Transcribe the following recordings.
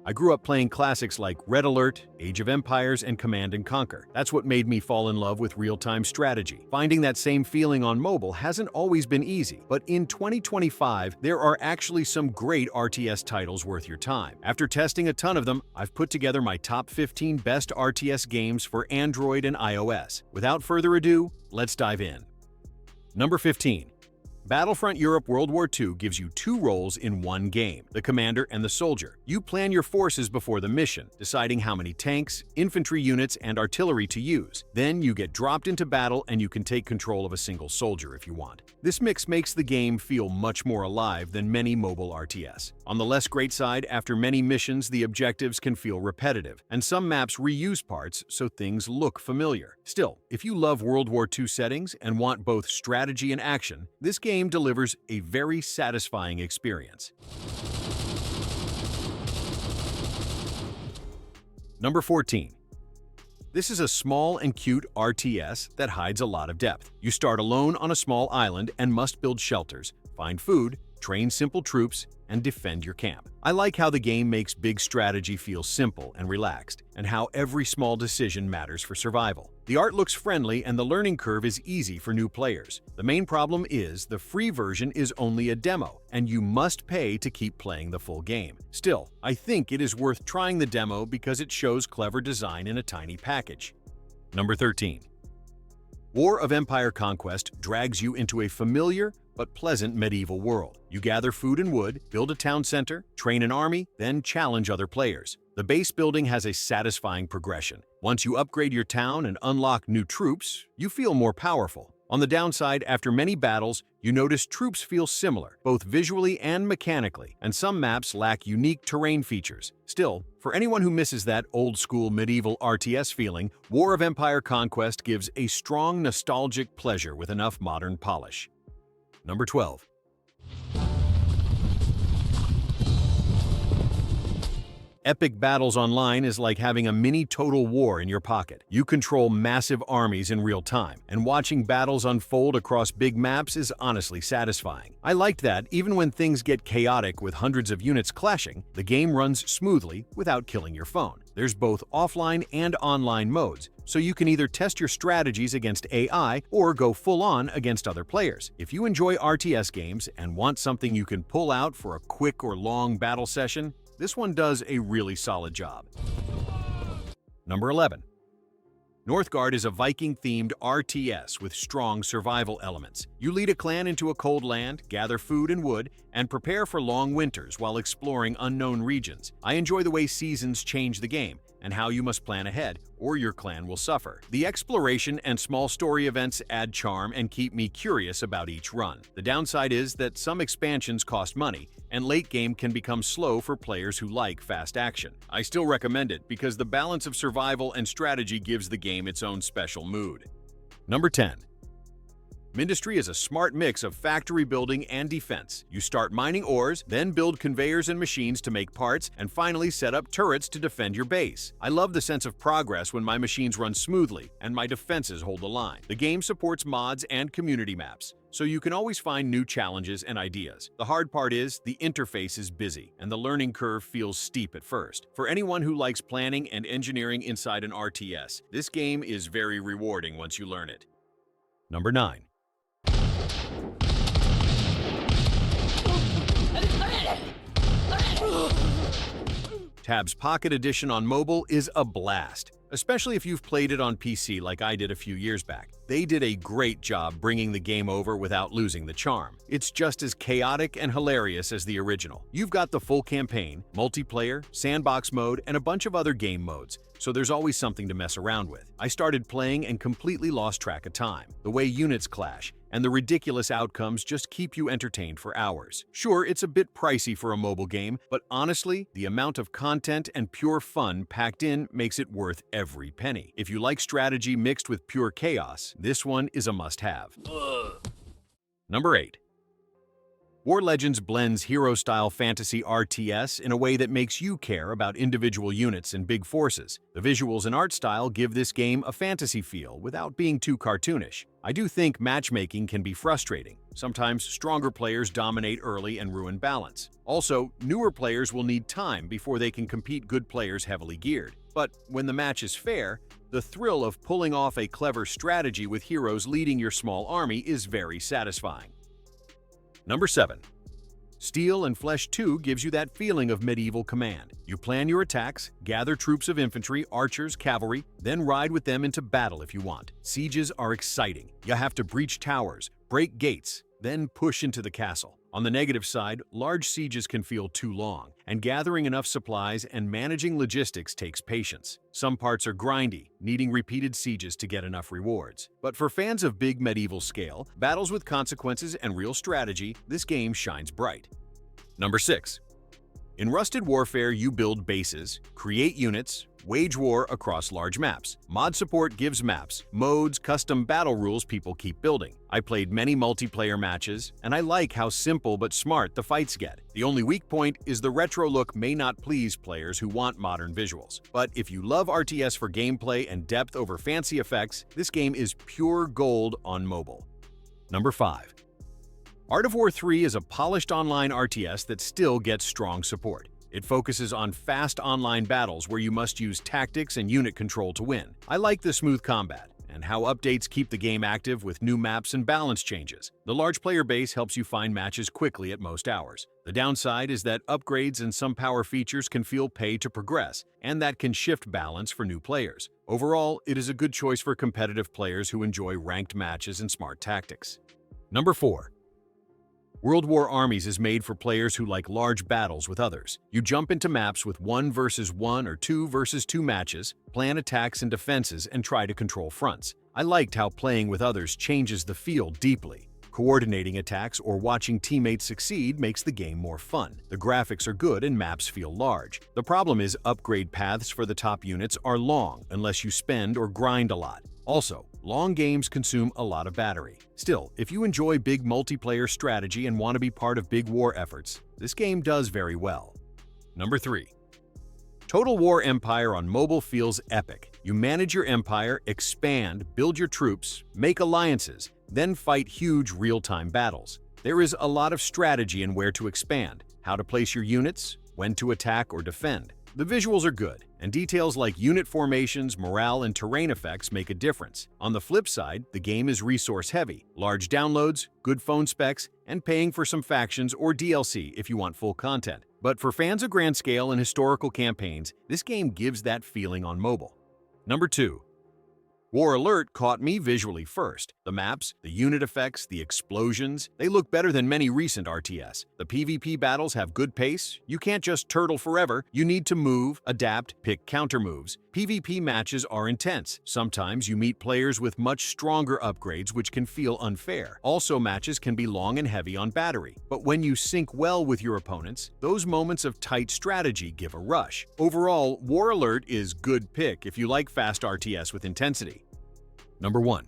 I grew up playing classics like Red Alert, Age of Empires, and Command & Conquer. That's what made me fall in love with real-time strategy. Finding that same feeling on mobile hasn't always been easy, but in 2025, there are actually some great RTS titles worth your time. After testing a ton of them, I've put together my top 15 best RTS games for Android and iOS. Without further ado, let's dive in. Number 15. Battlefront Europe WW2 gives you two roles in one game, the commander and the soldier. You plan your forces before the mission, deciding how many tanks, infantry units, and artillery to use. Then you get dropped into battle and you can take control of a single soldier if you want. This mix makes the game feel much more alive than many mobile RTS. On the less great side, after many missions, the objectives can feel repetitive, and some maps reuse parts so things look familiar. Still, if you love World War II settings and want both strategy and action, this game delivers a very satisfying experience. Number 14. This is a small and cute RTS that hides a lot of depth. You start alone on a small island and must build shelters, find food, train simple troops, and defend your camp. I like how the game makes big strategy feel simple and relaxed, and how every small decision matters for survival. The art looks friendly and the learning curve is easy for new players. The main problem is the free version is only a demo, and you must pay to keep playing the full game. Still, I think it is worth trying the demo because it shows clever design in a tiny package. Number 13. War of Empire Conquest drags you into a familiar but pleasant medieval world. You gather food and wood, build a town center, train an army, then challenge other players. The base building has a satisfying progression. Once you upgrade your town and unlock new troops, you feel more powerful. On the downside, after many battles, you notice troops feel similar, both visually and mechanically, and some maps lack unique terrain features. Still, for anyone who misses that old-school medieval RTS feeling, War of Empire Conquest gives a strong nostalgic pleasure with enough modern polish. Number 12. Epic Battles Online is like having a mini Total War in your pocket. You control massive armies in real time, and watching battles unfold across big maps is honestly satisfying. I liked that even when things get chaotic with hundreds of units clashing, the game runs smoothly without killing your phone. There's both offline and online modes, so you can either test your strategies against AI or go full-on against other players. If you enjoy RTS games and want something you can pull out for a quick or long battle session, this one does a really solid job. Number 11. Northgard is a Viking-themed RTS with strong survival elements. You lead a clan into a cold land, gather food and wood, and prepare for long winters while exploring unknown regions. I enjoy the way seasons change the game, and how you must plan ahead, or your clan will suffer. The exploration and small story events add charm and keep me curious about each run. The downside is that some expansions cost money, and late game can become slow for players who like fast action. I still recommend it because the balance of survival and strategy gives the game its own special mood. Number 10. Mindustry is a smart mix of factory building and defense. You start mining ores, then build conveyors and machines to make parts, and finally set up turrets to defend your base. I love the sense of progress when my machines run smoothly and my defenses hold the line. The game supports mods and community maps, so you can always find new challenges and ideas. The hard part is the interface is busy, and the learning curve feels steep at first. For anyone who likes planning and engineering inside an RTS, this game is very rewarding once you learn it. Number 9. Tab's Pocket Edition on mobile is a blast, especially if you've played it on PC like I did a few years back. They did a great job bringing the game over without losing the charm. It's just as chaotic and hilarious as the original. You've got the full campaign, multiplayer, sandbox mode, and a bunch of other game modes, so there's always something to mess around with. I started playing and completely lost track of time. The way units clash and the ridiculous outcomes just keep you entertained for hours. Sure, it's a bit pricey for a mobile game, but honestly, the amount of content and pure fun packed in makes it worth every penny. If you like strategy mixed with pure chaos, this one is a must-have. Number 8. War Legends blends hero-style fantasy RTS in a way that makes you care about individual units and big forces. The visuals and art style give this game a fantasy feel without being too cartoonish. I do think matchmaking can be frustrating. Sometimes stronger players dominate early and ruin balance. Also, newer players will need time before they can compete good players heavily geared. But when the match is fair, the thrill of pulling off a clever strategy with heroes leading your small army is very satisfying. Number 7. Steel and Flesh 2 gives you that feeling of medieval command. You plan your attacks, gather troops of infantry, archers, cavalry, then ride with them into battle if you want. Sieges are exciting. You have to breach towers, break gates, then push into the castle. On the negative side, large sieges can feel too long, and gathering enough supplies and managing logistics takes patience. Some parts are grindy, needing repeated sieges to get enough rewards. But for fans of big medieval scale, battles with consequences and real strategy, this game shines bright. Number 6. In Rusted Warfare, you build bases, create units, wage war across large maps. Mod support gives maps, modes, custom battle rules people keep building. I played many multiplayer matches, and I like how simple but smart the fights get. The only weak point is the retro look may not please players who want modern visuals. But if you love RTS for gameplay and depth over fancy effects, this game is pure gold on mobile. Number 5. Art of War 3 is a polished online RTS that still gets strong support. It focuses on fast online battles where you must use tactics and unit control to win. I like the smooth combat and how updates keep the game active with new maps and balance changes. The large player base helps you find matches quickly at most hours. The downside is that upgrades and some power features can feel pay to progress, and that can shift balance for new players. Overall, it is a good choice for competitive players who enjoy ranked matches and smart tactics. Number 4. War Armies is made for players who like large battles with others. You jump into maps with 1 versus 1 or 2 versus 2 matches, plan attacks and defenses, and try to control fronts. I liked how playing with others changes the field deeply. Coordinating attacks or watching teammates succeed makes the game more fun. The graphics are good and maps feel large. The problem is upgrade paths for the top units are long unless you spend or grind a lot. Also, long games consume a lot of battery. Still, if you enjoy big multiplayer strategy and want to be part of big war efforts, this game does very well. Number 3. Total War Empire on mobile feels epic. You manage your empire, expand, build your troops, make alliances, then fight huge real-time battles. There is a lot of strategy in where to expand, how to place your units, when to attack or defend. The visuals are good, and details like unit formations, morale, and terrain effects make a difference. On the flip side, the game is resource-heavy, large downloads, good phone specs, and paying for some factions or DLC if you want full content. But for fans of grand scale and historical campaigns, this game gives that feeling on mobile. Number 2. War Alert caught me visually first. The maps, the unit effects, the explosions, they look better than many recent RTS. The PvP battles have good pace. You can't just turtle forever. You need to move, adapt, pick counter moves. PvP matches are intense. Sometimes you meet players with much stronger upgrades which can feel unfair. Also, matches can be long and heavy on battery. But when you sync well with your opponents, those moments of tight strategy give a rush. Overall, War Alert is good pick if you like fast RTS with intensity. Number 1.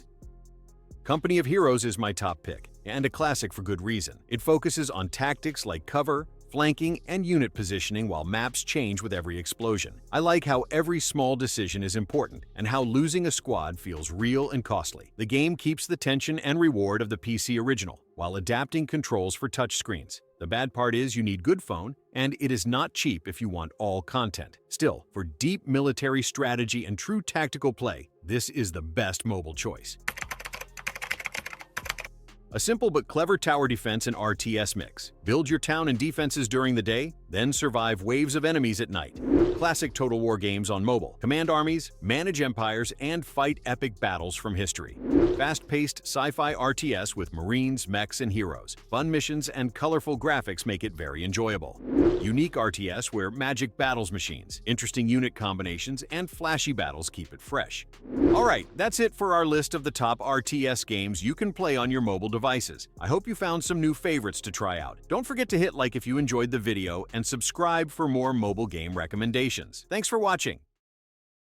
Company of Heroes is my top pick, and a classic for good reason. It focuses on tactics like cover, flanking, and unit positioning while maps change with every explosion. I like how every small decision is important, and how losing a squad feels real and costly. The game keeps the tension and reward of the PC original, while adapting controls for touchscreens. The bad part is you need good phone, and it is not cheap if you want all content. Still, for deep military strategy and true tactical play, this is the best mobile choice. A simple but clever tower defense and RTS mix. Build your town and defenses during the day, then survive waves of enemies at night. Classic Total War games on mobile. Command armies, manage empires, and fight epic battles from history. Fast-paced sci-fi RTS with marines, mechs, and heroes. Fun missions and colorful graphics make it very enjoyable. Unique RTS where magic battles machines, interesting unit combinations, and flashy battles keep it fresh. Alright, that's it for our list of the top RTS games you can play on your mobile devices. I hope you found some new favorites to try out. Don't forget to hit like if you enjoyed the video and subscribe for more mobile game recommendations. Thanks for watching.